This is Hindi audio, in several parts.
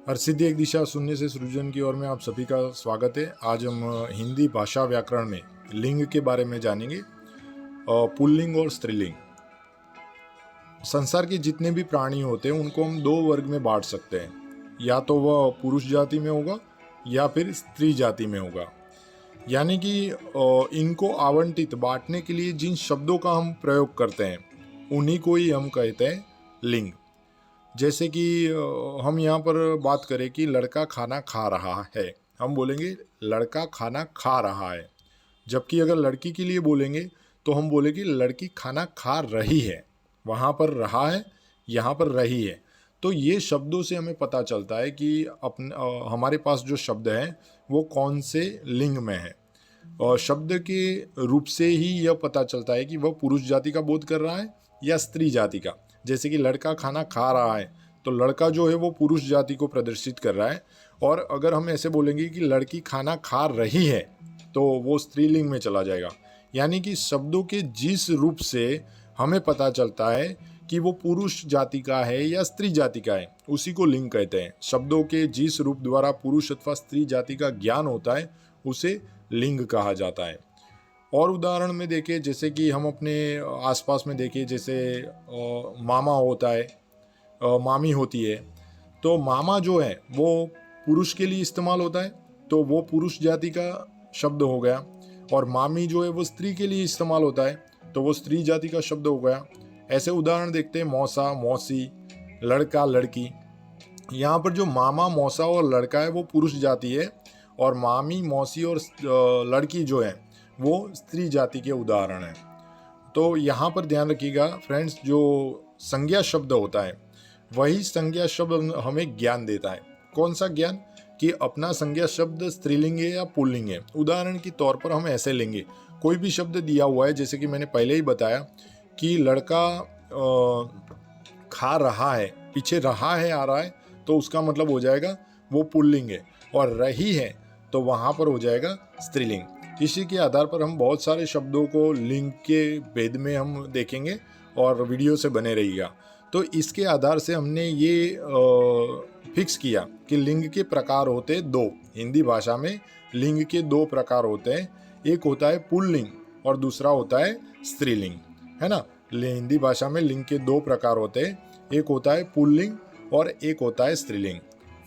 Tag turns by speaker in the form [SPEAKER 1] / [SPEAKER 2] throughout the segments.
[SPEAKER 1] हर सिद्धि एक दिशा शून्य से सृजन की ओर में आप सभी का स्वागत है। आज हम हिंदी भाषा व्याकरण में लिंग के बारे में जानेंगे। पुल्लिंग और स्त्रीलिंग। संसार के जितने भी प्राणी होते हैं उनको हम दो वर्ग में बांट सकते हैं, या तो वह पुरुष जाति में होगा या फिर स्त्री जाति में होगा। यानी कि इनको आवंटित बांटने के लिए जिन शब्दों का हम प्रयोग करते हैं उन्हीं को ही हम कहते हैं लिंग। जैसे कि हम यहाँ पर बात करें कि लड़का खाना खा रहा है, हम बोलेंगे लड़का खाना खा रहा है। जबकि अगर लड़की के लिए बोलेंगे तो हम बोलेंगे लड़की खाना खा रही है। वहाँ पर रहा है, यहाँ पर रही है। तो ये शब्दों से हमें पता चलता है कि हमारे पास जो शब्द हैं वो कौन से लिंग में है। और शब्द के रूप से ही यह पता चलता है कि वह पुरुष जाति का बोध कर रहा है या स्त्री जाति का। जैसे कि लड़का खाना खा रहा है तो लड़का जो है वो पुरुष जाति को प्रदर्शित कर रहा है, और अगर हम ऐसे बोलेंगे कि लड़की खाना खा रही है तो वो स्त्रीलिंग में चला जाएगा। यानी कि शब्दों के जिस रूप से हमें पता चलता है कि वो पुरुष जाति का है या स्त्री जाति का है उसी को लिंग कहते हैं। शब्दों के जिस रूप द्वारा पुरुष अथवा स्त्री जाति का ज्ञान होता है उसे लिंग कहा जाता है। और उदाहरण में देखें, जैसे कि हम अपने आसपास में देखें, जैसे मामा होता है, मामी होती है। तो मामा जो है वो पुरुष के लिए इस्तेमाल होता है तो वो पुरुष जाति का शब्द हो गया, और मामी जो है वो स्त्री के लिए इस्तेमाल होता है तो वो स्त्री जाति का शब्द हो गया। ऐसे उदाहरण देखते हैं, मौसा, मौसी, लड़का, लड़की। यहाँ पर जो मामा, मौसा और लड़का है वो पुरुष जाति है, और मामी, मौसी और लड़की जो है वो स्त्री जाति के उदाहरण हैं। तो यहाँ पर ध्यान रखिएगा फ्रेंड्स, जो संज्ञा शब्द होता है वही संज्ञा शब्द हमें ज्ञान देता है। कौन सा ज्ञान? कि अपना संज्ञा शब्द स्त्रीलिंग है या पुल्लिंग है। उदाहरण के तौर पर हम ऐसे लेंगे, कोई भी शब्द दिया हुआ है, जैसे कि मैंने पहले ही बताया कि लड़का खा रहा है, पीछे रहा है आ रहा है, तो उसका मतलब हो जाएगा वो पुल्लिंग है, और रही है तो वहाँ पर हो जाएगा स्त्रीलिंग। इसी के आधार पर हम बहुत सारे शब्दों को लिंग के भेद में हम देखेंगे, और वीडियो से बने रहिएगा। तो इसके आधार से हमने ये फिक्स किया कि लिंग के प्रकार होते दो। हिंदी भाषा में लिंग के दो प्रकार होते हैं, एक होता है पुल्लिंग और दूसरा होता है स्त्रीलिंग, है ना। हिंदी भाषा में लिंग के दो प्रकार होते हैं, एक होता है पुल्लिंग और एक होता है स्त्रीलिंग।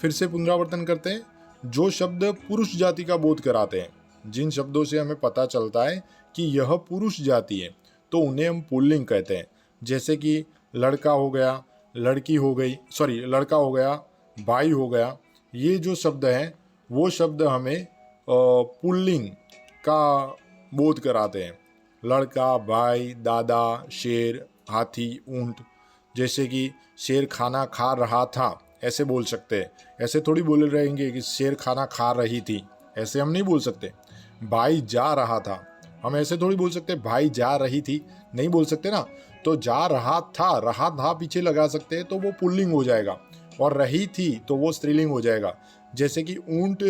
[SPEAKER 1] फिर से पुनरावर्तन करते हैं। जो शब्द पुरुष जाति का बोध कराते हैं, जिन शब्दों से हमें पता चलता है कि यह पुरुष जाति है, तो उन्हें हम पुल्लिंग कहते हैं। जैसे कि लड़का हो गया, लड़की हो गई, लड़का हो गया, भाई हो गया। ये जो शब्द हैं वो शब्द हमें पुल्लिंग का बोध कराते हैं। लड़का, भाई, दादा, शेर, हाथी, ऊंट। जैसे कि शेर खाना खा रहा था, ऐसे बोल सकते हैं। ऐसे थोड़ी बोल रहेंगे कि शेर खाना खा रही थी, ऐसे हम नहीं बोल सकते। भाई जा रहा था, हम ऐसे थोड़ी बोल सकते भाई जा रही थी, नहीं बोल सकते ना। तो जा रहा था पीछे लगा सकते हैं तो वो पुल्लिंग हो जाएगा, और रही थी तो वो स्त्रीलिंग हो जाएगा। जैसे कि ऊंट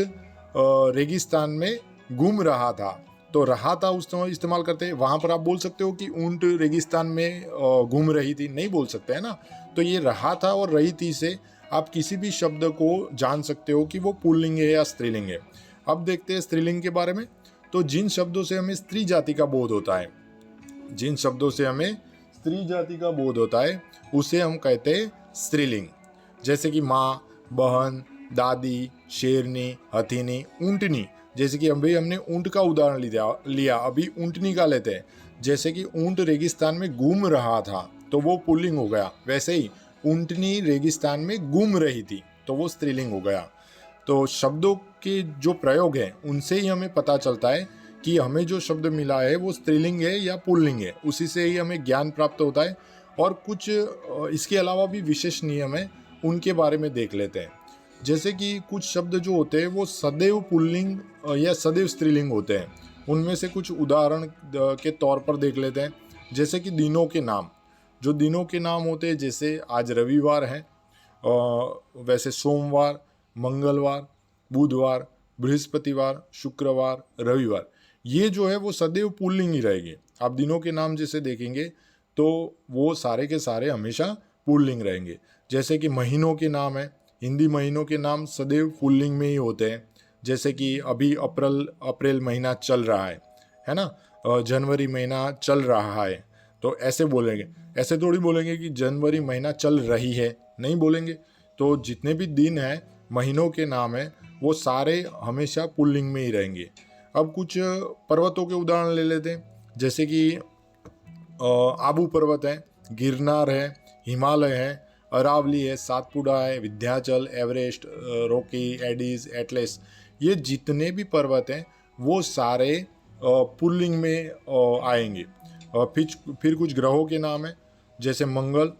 [SPEAKER 1] रेगिस्तान में घूम रहा था, तो रहा था उस समय इस्तेमाल करते हैं। वहाँ पर आप बोल सकते हो कि ऊंट रेगिस्तान में घूम रही थी, नहीं बोल सकते है ना। तो ये रहा था और रही थी से आप किसी भी शब्द को जान सकते हो कि वो पुल्लिंग है या स्त्रीलिंग है। अब देखते हैं स्त्रीलिंग के बारे में। तो जिन शब्दों से हमें स्त्री जाति का बोध होता है, जिन शब्दों से हमें स्त्री जाति का बोध होता है उसे हम कहते हैं स्त्रीलिंग। जैसे कि माँ, बहन, दादी, शेरनी, हथीनी, ऊंटनी। जैसे कि अभी हमने ऊंट का उदाहरण लिया, अभी ऊंटनी का लेते हैं। जैसे कि ऊंट रेगिस्तान में घूम रहा था तो वो पुल्लिंग हो गया, वैसे ही ऊंटनी रेगिस्तान में घूम रही थी तो वो स्त्रीलिंग हो गया। तो शब्दों के जो प्रयोग हैं उनसे ही हमें पता चलता है कि हमें जो शब्द मिला है वो स्त्रीलिंग है या पुल्लिंग है, उसी से ही हमें ज्ञान प्राप्त होता है। और कुछ इसके अलावा भी विशेष नियम है, उनके बारे में देख लेते हैं। जैसे कि कुछ शब्द जो होते हैं वो सदैव पुल्लिंग या सदैव स्त्रीलिंग होते हैं। उनमें से कुछ उदाहरण के तौर पर देख लेते हैं। जैसे कि दिनों के नाम, जो दिनों के नाम होते हैं, जैसे आज रविवार है, वैसे सोमवार, मंगलवार, बुधवार, बृहस्पतिवार, शुक्रवार, रविवार, ये जो है वो सदैव पुल्लिंग ही रहेगी। आप दिनों के नाम जैसे देखेंगे तो वो सारे के सारे हमेशा पुल्लिंग रहेंगे। जैसे कि महीनों के नाम है, हिंदी महीनों के नाम सदैव पुल्लिंग में ही होते हैं। जैसे कि अभी अप्रैल महीना चल रहा है ना, जनवरी महीना चल रहा है, तो ऐसे बोलेंगे। ऐसे थोड़ी बोलेंगे कि जनवरी महीना चल रही है, नहीं बोलेंगे। तो जितने भी दिन हैं, महीनों के नाम हैं, वो सारे हमेशा पुल्लिंग में ही रहेंगे। अब कुछ पर्वतों के उदाहरण ले लेते हैं। जैसे कि आबू पर्वत है, गिरनार है, हिमालय है, अरावली है, सातपुड़ा है, Vindhyachal, Everest, Rocky, Andes, Atlas, ये जितने भी पर्वत हैं वो सारे पुल्लिंग में आएंगे। फिर कुछ ग्रहों के नाम हैं, जैसे मंगल,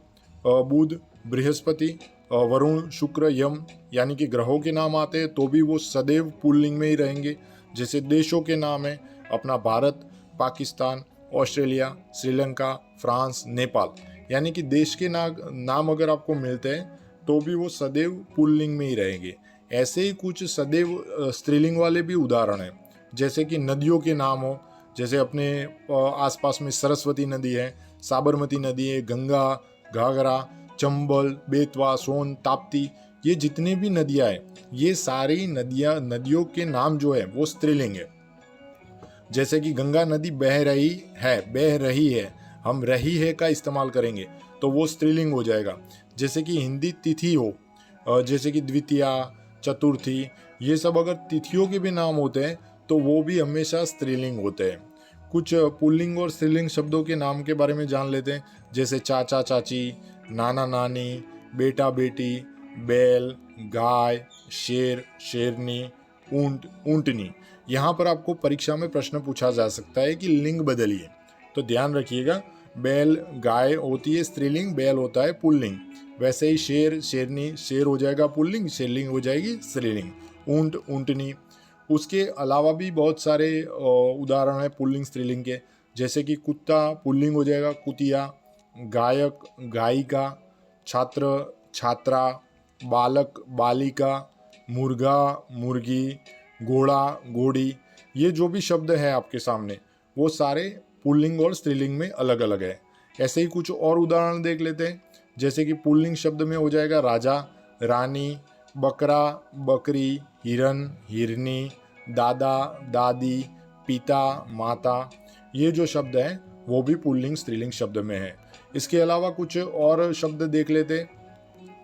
[SPEAKER 1] बुध, बृहस्पति, वरुण, शुक्र, यम, यानी कि ग्रहों के नाम आते हैं तो भी वो सदैव पुल्लिंग में ही रहेंगे। जैसे देशों के नाम हैं, अपना भारत, पाकिस्तान, ऑस्ट्रेलिया, श्रीलंका, फ्रांस, नेपाल, यानी कि देश के नाम अगर आपको मिलते हैं तो भी वो सदैव पुल्लिंग में ही रहेंगे। ऐसे ही कुछ सदैव स्त्रीलिंग वाले भी उदाहरण हैं, जैसे कि नदियों के नाम हो, जैसे अपने आसपास में सरस्वती नदी है, साबरमती नदी है, गंगा, घाघरा, चंबल, बेतवा, सोन, ताप्ती, ये जितने भी नदियाँ हैं, ये सारी नदियों के नाम जो है वो स्त्रीलिंग है। जैसे कि गंगा नदी बह रही है, हम रही है का इस्तेमाल करेंगे तो वो स्त्रीलिंग हो जाएगा। जैसे कि हिंदी तिथि हो, जैसे कि द्वितीया, चतुर्थी, ये सब अगर तिथियों के भी नाम होते हैं तो वो भी हमेशा स्त्रीलिंग होते हैं। कुछ पुल्लिंग और स्त्रीलिंग शब्दों के नाम के बारे में जान लेते हैं। जैसे चाचा चाची, नाना नानी, बेटा बेटी, बैल, गाय, शेर शेरनी, ऊंट ऊंटनी। यहाँ पर आपको परीक्षा में प्रश्न पूछा जा सकता है कि लिंग बदलिए, तो ध्यान रखिएगा। बैल गाय होती है स्त्रीलिंग, बैल होता है पुल्लिंग। वैसे ही शेर शेरनी, शेर हो जाएगा पुल्लिंग, शेरलिंग हो जाएगी स्त्रीलिंग, ऊंट ऊंटनी। उसके अलावा भी बहुत सारे उदाहरण हैं पुल्लिंग स्त्रीलिंग के। जैसे कि कुत्ता पुल्लिंग हो जाएगा कुतिया, गायक गायिका, छात्र छात्रा, बालक बालिका, मुर्गा मुर्गी, घोड़ा घोड़ी। ये जो भी शब्द है आपके सामने वो सारे पुल्लिंग और स्त्रीलिंग में अलग अलग है। ऐसे ही कुछ और उदाहरण देख लेते हैं। जैसे कि पुल्लिंग शब्द में हो जाएगा राजा, रानी, बकरा बकरी, हिरन हिरनी, दादा दादी, पिता माता। ये जो शब्द हैं वो भी पुल्लिंग स्त्रीलिंग शब्द में है। इसके अलावा कुछ और शब्द देख लेते हैं।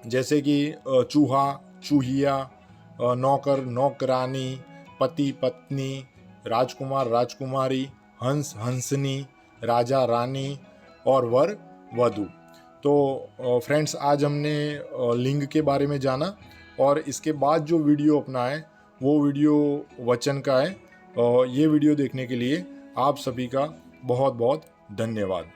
[SPEAKER 1] जैसे कि चूहा चूहिया, नौकर नौकरानी, पति पत्नी, राजकुमार राजकुमारी, हंस हंसनी, राजा रानी और वर वधु। तो फ्रेंड्स, आज हमने लिंग के बारे में जाना, और इसके बाद जो वीडियो अपना है वो वीडियो वचन का है। ये वीडियो देखने के लिए आप सभी का बहुत बहुत धन्यवाद।